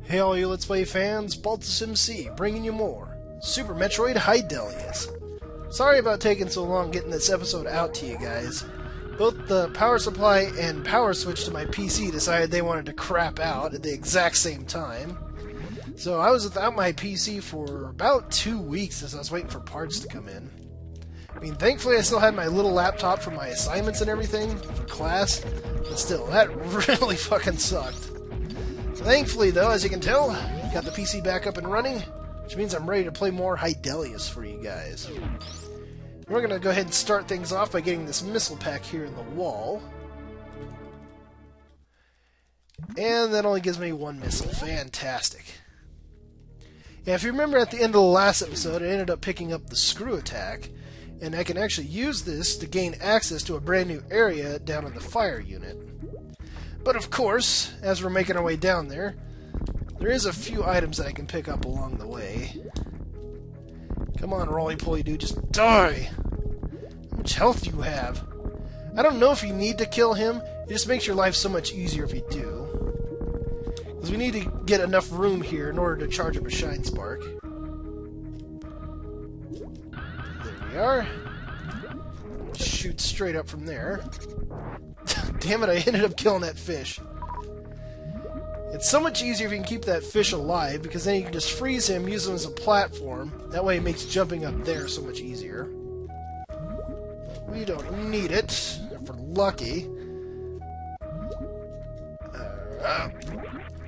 Hey all you Let's Play fans, Baltus MC, bringing you more Super Metroid Hydellius. Sorry about taking so long getting this episode out to you guys. Both the power supply and power switch to my PC decided they wanted to crap out at the exact same time. So I was without my PC for about 2 weeks as I was waiting for parts to come in. I mean, thankfully I still had my little laptop for my assignments and everything for class, but still, that really fucking sucked. Thankfully, though, as you can tell, got the PC back up and running, which means I'm ready to play more Hydellius for you guys. We're going to go ahead and start things off by getting this missile pack here in the wall. And that only gives me one missile. Fantastic. Yeah, if you remember at the end of the last episode, I ended up picking up the screw attack, and I can actually use this to gain access to a brand new area down in the fire unit. But of course, as we're making our way down there is a few items that I can pick up along the way. Come on, roly-poly dude, just die! How much health do you have? I don't know if you need to kill him, it just makes your life so much easier if you do. Because we need to get enough room here in order to charge up a Shine Spark. There we are. Shoot straight up from there. Damn it, I ended up killing that fish. It's so much easier if you can keep that fish alive, because then you can just freeze him, use him as a platform. That way it makes jumping up there so much easier. We don't need it, if we're lucky.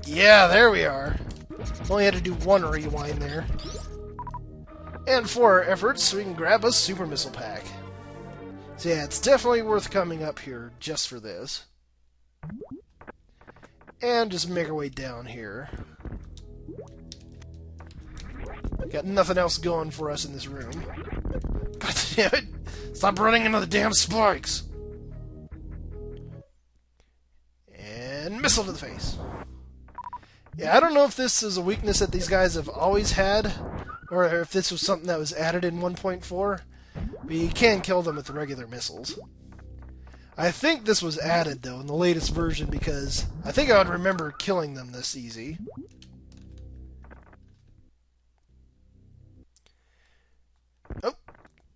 Yeah, there we are. Only had to do one rewind there. And for our efforts, we can grab a Super Missile Pack. So yeah, it's definitely worth coming up here just for this. And just make our way down here. Got nothing else going for us in this room. God damn it! Stop running into the damn spikes! And missile to the face. Yeah, I don't know if this is a weakness that these guys have always had, or if this was something that was added in 1.4. But you can kill them with regular missiles. I think this was added, though, in the latest version, because I think I would remember killing them this easy. Oh,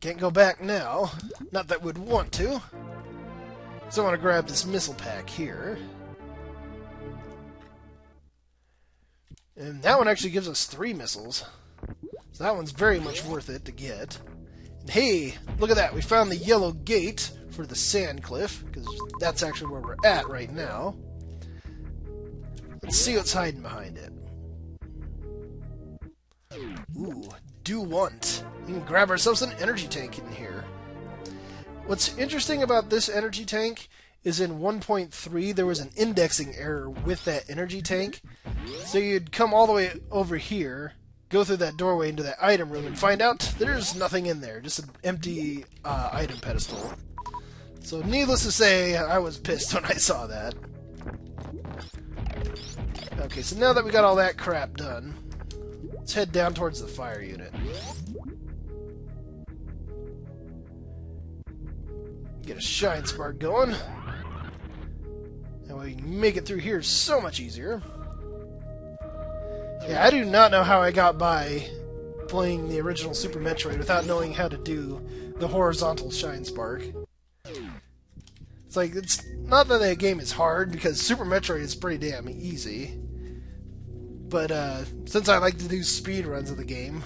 can't go back now. Not that we'd want to. So I want to grab this missile pack here. And that one actually gives us 3 missiles. So that one's very much worth it to get. And hey, look at that, we found the yellow gate for the sand cliff, because that's actually where we're at right now. Let's see what's hiding behind it. Ooh, do want. We can grab ourselves an energy tank in here. What's interesting about this energy tank is in 1.3 there was an indexing error with that energy tank. So you'd come all the way over here, go through that doorway into that item room, and find out there's nothing in there, just an empty item pedestal. So needless to say, I was pissed when I saw that. Okay, so now that we got all that crap done, let's head down towards the fire unit. Get a Shine Spark going. That way we can make it through here so much easier. Yeah, I do not know how I got by playing the original Super Metroid without knowing how to do the horizontal Shine Spark. It's like, it's not that the game is hard, because Super Metroid is pretty damn easy. But, since I like to do speed runs of the game,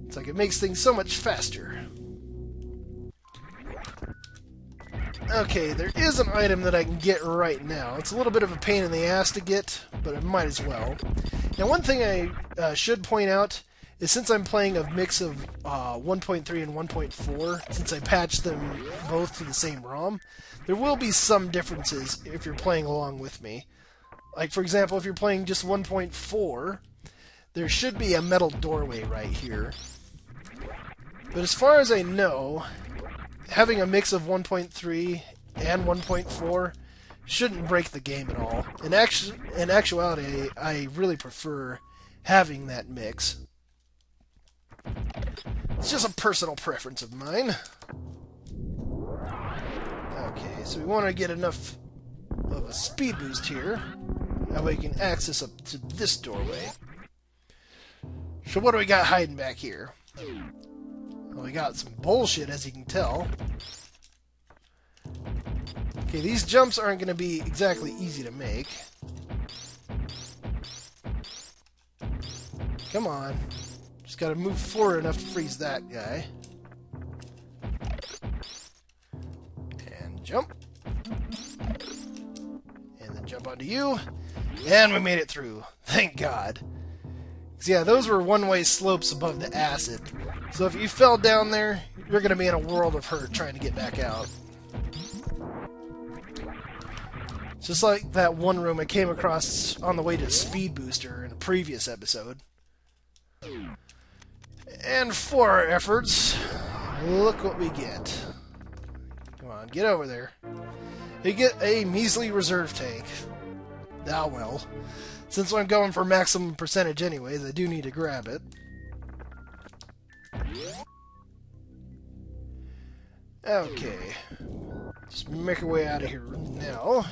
it's like it makes things so much faster. Okay, there is an item that I can get right now. It's a little bit of a pain in the ass to get, but I might as well. Now, one thing I should point out is since I'm playing a mix of 1.3 and 1.4, since I patched them both to the same ROM, there will be some differences if you're playing along with me. Like, for example, if you're playing just 1.4, there should be a metal doorway right here. But as far as I know, having a mix of 1.3 and 1.4 shouldn't break the game at all. In actuality, I really prefer having that mix. It's just a personal preference of mine. Okay, so we want to get enough of a speed boost here. That way you can access up to this doorway. So what do we got hiding back here? Well, we got some bullshit, as you can tell. Okay, these jumps aren't going to be exactly easy to make. Come on. Just got to move forward enough to freeze that guy. And jump. And then jump onto you. And we made it through. Thank God. Because, yeah, those were one-way slopes above the acid. So if you fell down there, you're going to be in a world of hurt trying to get back out. Just like that one room I came across on the way to Speed Booster in a previous episode. And for our efforts, look what we get. Come on, get over there. You get a measly reserve tank. Ah well. Since I'm going for maximum percentage anyways, I do need to grab it. Okay. Just make our way out of here now.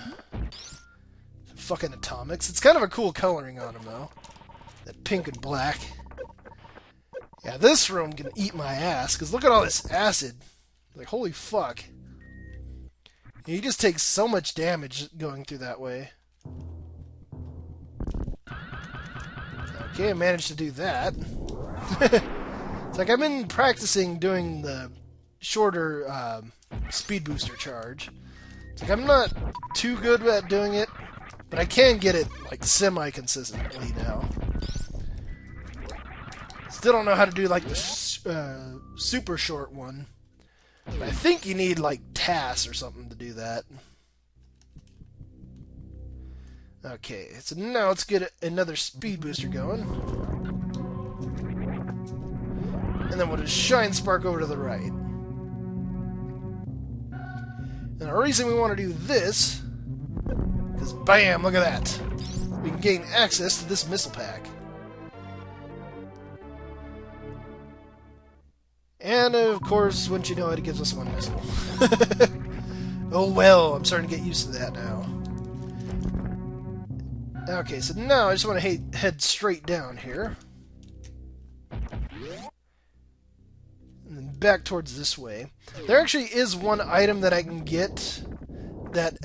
Fucking atomics. It's kind of a cool coloring on them, though. That pink and black. Yeah, this room can eat my ass, because look at all this acid. Like, holy fuck. You just take so much damage going through that way. Okay, I managed to do that. It's like I've been practicing doing the shorter speed booster charge. It's like I'm not too good at doing it, but I can get it like semi-consistently now. Still don't know how to do like the super short one. But I think you need like TAS or something to do that. Okay, so now let's get another speed booster going. And then we'll just shine spark over to the right. And the reason we want to do this, because bam, look at that. We can gain access to this missile pack. And of course, wouldn't you know it, it gives us one missile. Oh well, I'm starting to get used to that now. Okay, so now I just want to head straight down here. And then back towards this way. There actually is one item that I can get that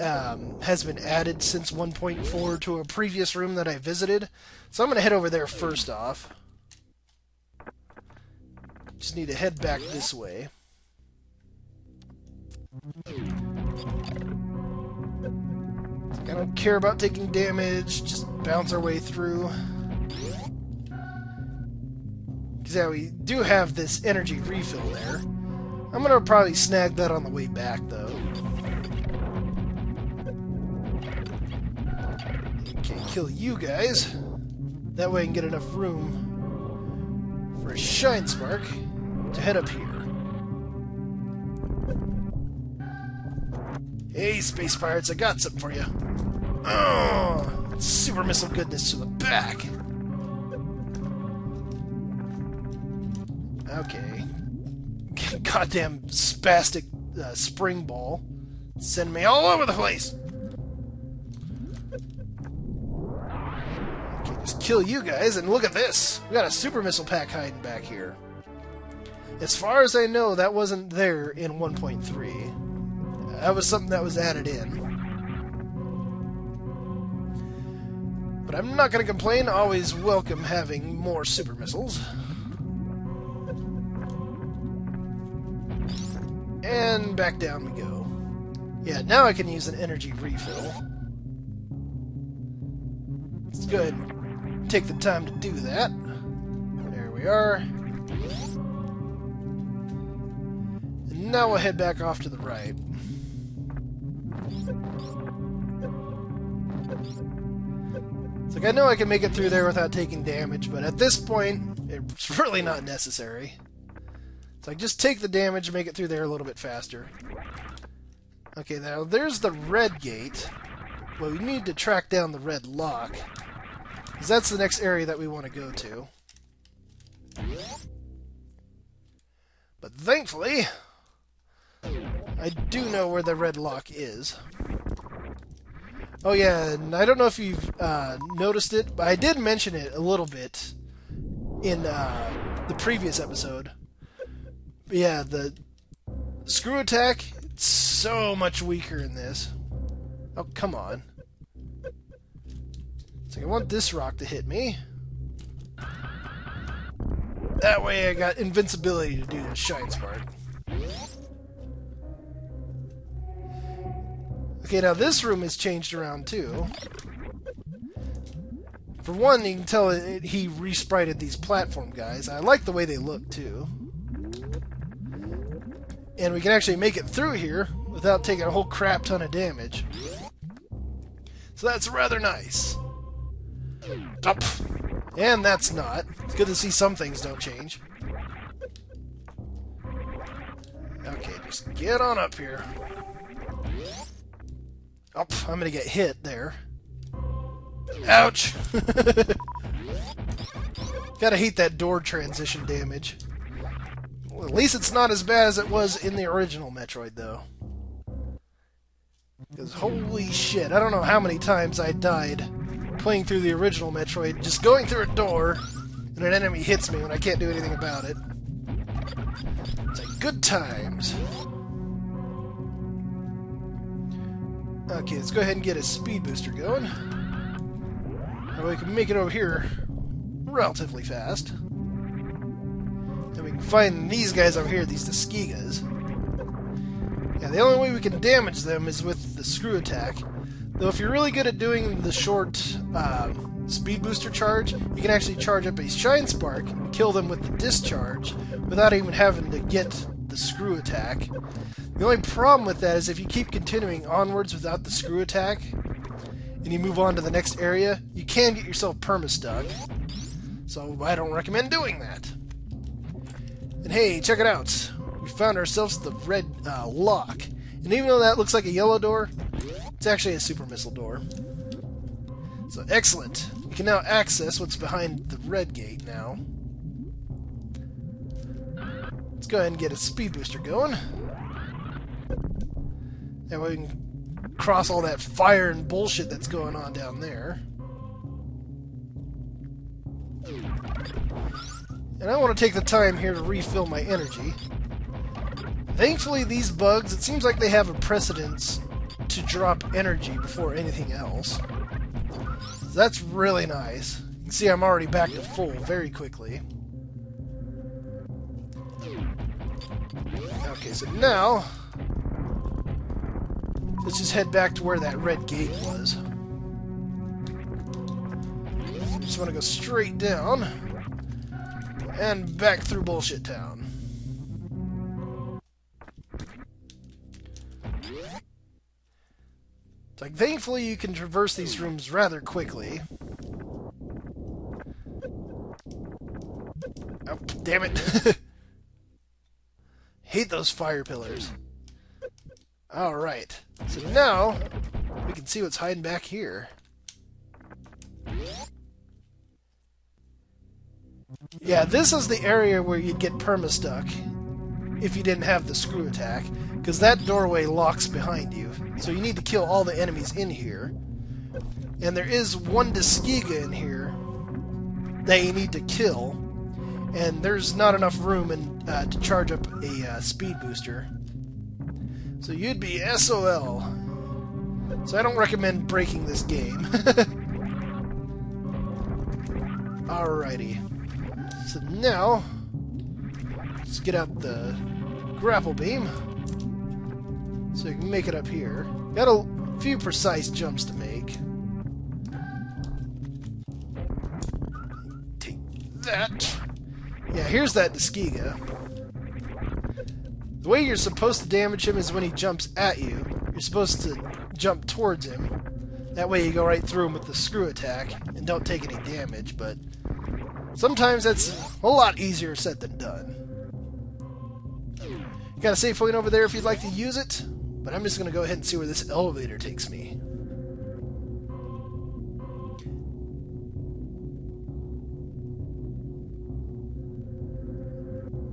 has been added since 1.4 to a previous room that I visited. So I'm going to head over there first off. Just need to head back this way. I don't care about taking damage, just bounce our way through. Because yeah, we do have this energy refill there. I'm going to probably snag that on the way back, though. Okay, kill you guys. That way I can get enough room for a shine spark to head up here. Hey, space pirates, I got something for you. Oh, super missile goodness to the back. Okay. Goddamn spastic spring ball. Send me all over the place. Okay, just kill you guys, and look at this. We got a super missile pack hiding back here. As far as I know, that wasn't there in 1.3. That was something that was added in. But I'm not going to complain. Always welcome having more super missiles. And back down we go. Yeah, now I can use an energy refill. Let's go ahead and take the time to do that. There we are. And now we'll head back off to the right. It's like I know I can make it through there without taking damage, but at this point, it's really not necessary. It's like just take the damage and make it through there a little bit faster. Okay, now there's the red gate. Well, we need to track down the red lock, because that's the next area that we want to go to. But thankfully, I do know where the red lock is. Oh yeah, and I don't know if you've noticed it, but I did mention it a little bit in the previous episode. But yeah, the screw attack, it's so much weaker in this. Oh, come on. So I want this rock to hit me. That way I got invincibility to do the Shine Spark. Okay, now this room is changed around too. For one, you can tell he resprited these platform guys. I like the way they look too. And we can actually make it through here without taking a whole crap ton of damage. So that's rather nice. Up. And that's not. It's good to see some things don't change. Okay, just get on up here. Oh, I'm gonna get hit there. Ouch! Gotta hate that door transition damage. Well, at least it's not as bad as it was in the original Metroid, though. Because holy shit, I don't know how many times I died playing through the original Metroid, just going through a door, and an enemy hits me when I can't do anything about it. It's like good times. Okay, let's go ahead and get a speed booster going. That way we can make it over here relatively fast. And we can find these guys over here, these Tuskigas. Yeah, the only way we can damage them is with the screw attack. Though if you're really good at doing the short speed booster charge, you can actually charge up a Shine Spark and kill them with the discharge without even having to get the screw attack. The only problem with that is if you keep continuing onwards without the screw attack, and you move on to the next area, you can get yourself permastuck. So I don't recommend doing that. And hey, check it out. We found ourselves the red lock. And even though that looks like a yellow door, it's actually a super missile door. So excellent. We can now access what's behind the red gate now. Let's go ahead and get a speed booster going. That way we can cross all that fire and bullshit that's going on down there. And I want to take the time here to refill my energy. Thankfully, these bugs, it seems like they have a precedence to drop energy before anything else. So that's really nice. You can see I'm already back to full very quickly. Okay, so now let's just head back to where that red gate was. Just want to go straight down and back through Bullshit Town. It's like, thankfully you can traverse these rooms rather quickly. Oh, damn it. Hate those fire pillars. Alright, so now we can see what's hiding back here. Yeah, this is the area where you'd get permastuck if you didn't have the screw attack, because that doorway locks behind you. So you need to kill all the enemies in here. And there is one Tuskiga in here that you need to kill, and there's not enough room to charge up a speed booster. So you'd be SOL. So I don't recommend breaking this game. Alrighty. So now, let's get out the grapple beam so you can make it up here. Got a few precise jumps to make. Take that. Yeah, here's that Tuskiga. The way you're supposed to damage him is when he jumps at you. You're supposed to jump towards him. That way you go right through him with the screw attack and don't take any damage, but sometimes that's a lot easier said than done. Got a save point over there if you'd like to use it, but I'm just going to go ahead and see where this elevator takes me.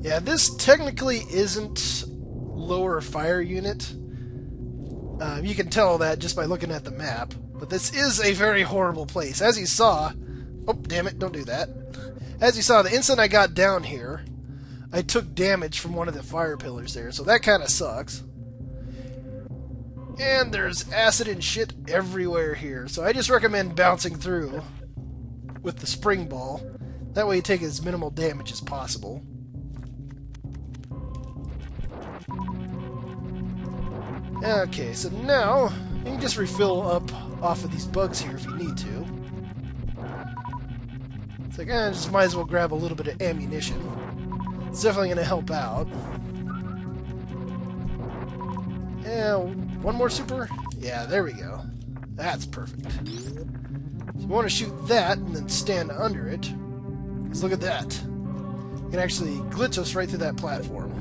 Yeah, this technically isn't lower fire unit. You can tell that just by looking at the map, But this is a very horrible place. As you saw... Oh, damn it, don't do that. As you saw, the instant I got down here, I took damage from one of the fire pillars there, so that kind of sucks. And there's acid and shit everywhere here, so I just recommend bouncing through with the spring ball. That way you take as minimal damage as possible. Okay, so now you can just refill up off of these bugs here if you need to. It's like, just might as well grab a little bit of ammunition. It's definitely going to help out. Yeah, one more super? Yeah, there we go. That's perfect. So you want to shoot that and then stand under it. Because look at that. You can actually glitch us right through that platform.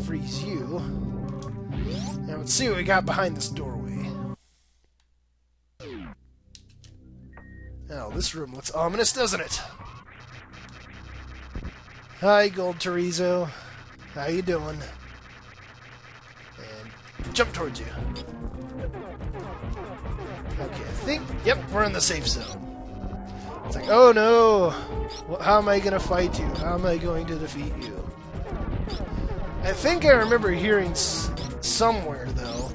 Freeze you. Now let's see what we got behind this doorway. Now this room looks ominous, doesn't it? Hi, Gold Chorizo. How you doing? And jump towards you. Okay, I think... Yep, we're in the safe zone. It's like, oh no! How am I going to fight you? How am I going to defeat you? I think I remember hearing somewhere, though,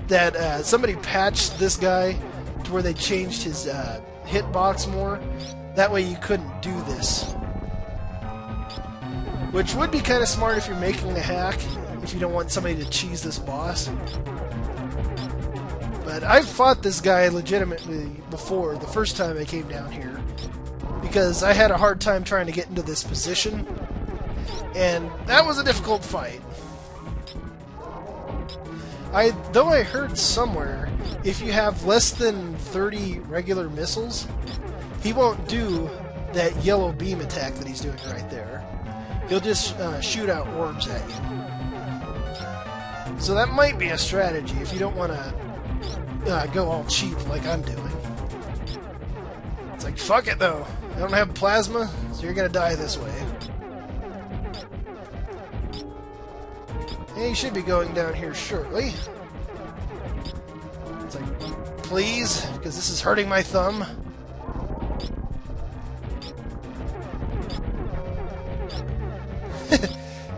that somebody patched this guy to where they changed his hitbox more. That way you couldn't do this. Which would be kind of smart if you're making a hack, if you don't want somebody to cheese this boss. But I've fought this guy legitimately before, the first time I came down here, because I had a hard time trying to get into this position. And that was a difficult fight. Though I heard somewhere, if you have less than 30 regular missiles, he won't do that yellow beam attack that he's doing right there. He'll just shoot out orbs at you. So that might be a strategy if you don't want to go all cheap like I'm doing. It's like, fuck it though. I don't have plasma, so you're gonna die this way. And you should be going down here shortly. It's like, please, because this is hurting my thumb.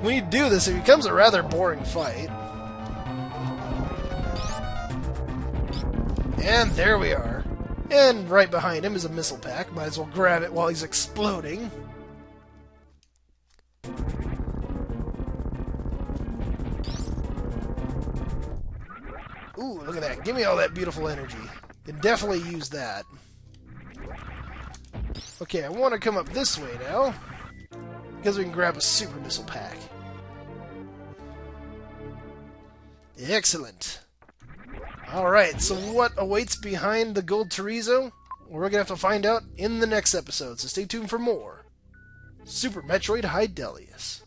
When you do this, it becomes a rather boring fight. And there we are. And right behind him is a missile pack. Might as well grab it while he's exploding. Ooh, look at that. Give me all that beautiful energy. Can definitely use that. Okay, I want to come up this way now, because we can grab a super missile pack. Excellent. Alright, so what awaits behind the gold chorizo? We're going to have to find out in the next episode, so stay tuned for more Super Metroid Hydellius.